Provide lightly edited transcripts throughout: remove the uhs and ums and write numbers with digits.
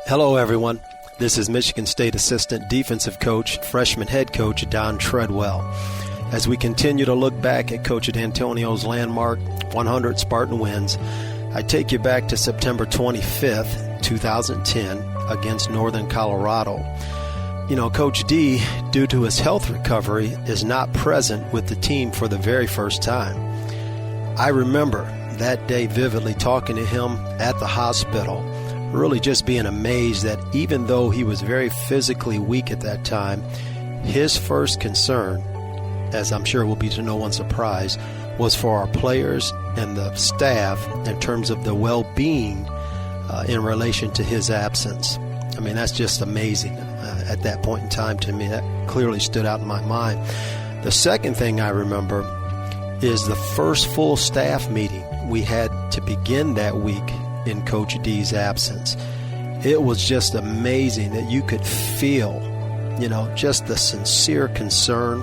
Hello, everyone. This is Michigan State Assistant Defensive Coach, Freshman Head Coach Don Treadwell. As we continue to look back at Coach Dantonio's landmark 100 Spartan wins, I take you back to September 25th, 2010, against Northern Colorado. You know, Coach D, due to his health recovery, is not present with the team for the very first time. I remember that day vividly talking to him at the hospital, really just being amazed that even though he was very physically weak at that time, his first concern, as I'm sure will be to no one's surprise, was for our players and the staff in terms of the well-being in relation to his absence. I mean, that's just amazing at that point in time to me. That clearly stood out in my mind. The second thing I remember is the first full staff meeting we had to begin that week in Coach D's absence. It was just amazing that you could feel, just the sincere concern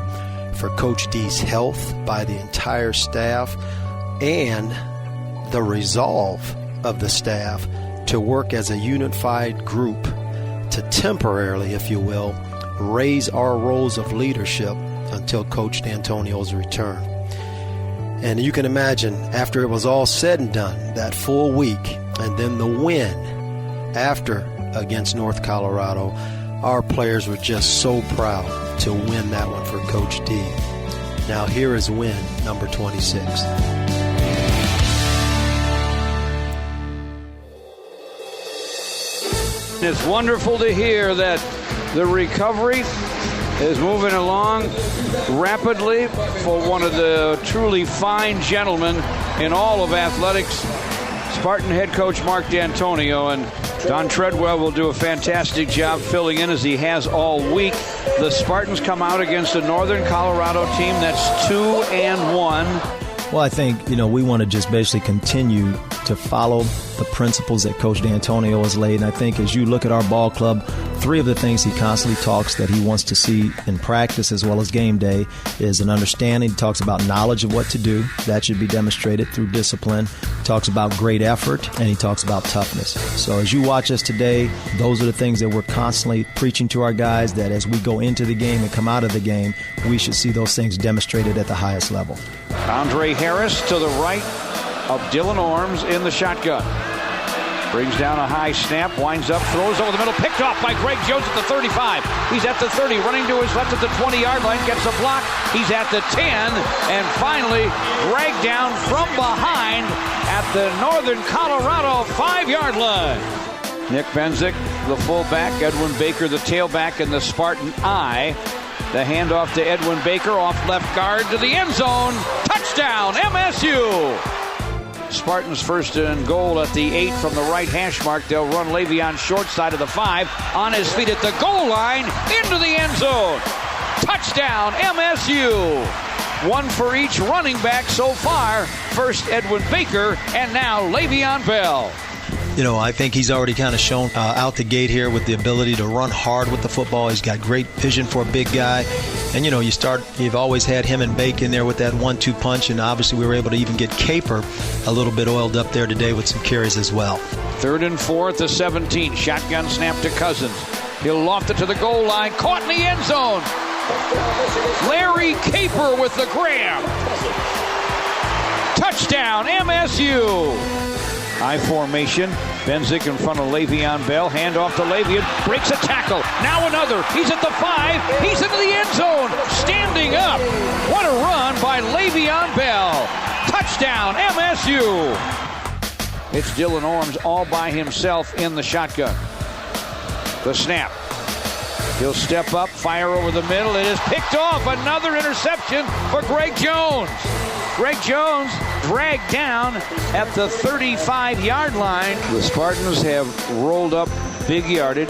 for Coach D's health by the entire staff and the resolve of the staff to work as a unified group to temporarily, if you will, raise our roles of leadership until Coach Dantonio's return. And you can imagine, after it was all said and done, that full week, and then the win after against North Colorado, our players were just so proud to win that one for Coach D. Now here is win number 26. It's wonderful to hear that the recovery is moving along rapidly for one of the truly fine gentlemen in all of athletics, Spartan head coach Mark Dantonio. And Don Treadwell will do a fantastic job filling in as he has all week. The Spartans come out against a Northern Colorado team that's 2-1. Well, I think, we want to just basically continue to follow the principles that Coach Dantonio has laid. And I think as you look at our ball club, three of the things he constantly talks that he wants to see in practice as well as game day is an understanding. He talks about knowledge of what to do. That should be demonstrated through discipline. He talks about great effort, and he talks about toughness. So as you watch us today, those are the things that we're constantly preaching to our guys, that as we go into the game and come out of the game, we should see those things demonstrated at the highest level. Andre Harris to the right of Dylan Orms in the shotgun. Brings down a high snap, winds up, throws over the middle, picked off by Greg Jones at the 35. He's at the 30, running to his left at the 20-yard line, gets a block. He's at the 10, and finally dragged down from behind at the Northern Colorado 5-yard line. Nick Benzik, the fullback, Edwin Baker, the tailback, and the Spartan eye. The handoff to Edwin Baker, off left guard to the end zone. Touchdown, MSU! Spartans first and goal at the 8 from the right hash mark. They'll run Le'Veon short side of the 5. On his feet at the goal line, into the end zone. Touchdown, MSU! One for each running back so far. First Edwin Baker, and now Le'Veon Bell. I think he's already kind of shown out the gate here with the ability to run hard with the football. He's got great vision for a big guy. And, you've always had him and Bake in there with that 1-2 punch, and obviously we were able to even get Caper a little bit oiled up there today with some carries as well. 3rd and 4 at the 17. Shotgun snap to Cousins. He'll loft it to the goal line. Caught in the end zone. Larry Caper with the grab. Touchdown, MSU. High formation. Benzik in front of Le'Veon Bell. Hand off to Le'Veon. Breaks a tackle. Now another. He's at the 5. He's into the end zone. Standing up. What a run by Le'Veon Bell. Touchdown, MSU. It's Dylan Orms all by himself in the shotgun. The snap. He'll step up, fire over the middle. It is picked off. Another interception for Greg Jones. Greg Jones dragged down at the 35-yard line. The Spartans have rolled up big yardage.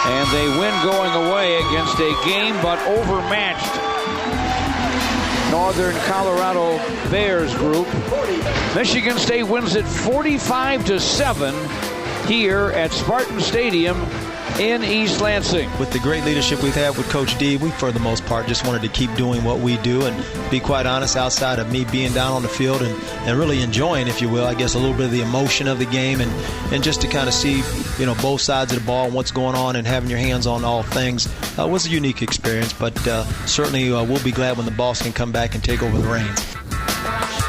And they win going away against a game but overmatched Northern Colorado Bears group. Michigan State wins it 45-7 here at Spartan Stadium in East Lansing. With the great leadership we've had with Coach D, we, for the most part, just wanted to keep doing what we do. And be quite honest, outside of me being down on the field and really enjoying, if you will, I guess, a little bit of the emotion of the game and just to kind of see, both sides of the ball and what's going on and having your hands on all things was a unique experience. But certainly we'll be glad when the boss can come back and take over the reins.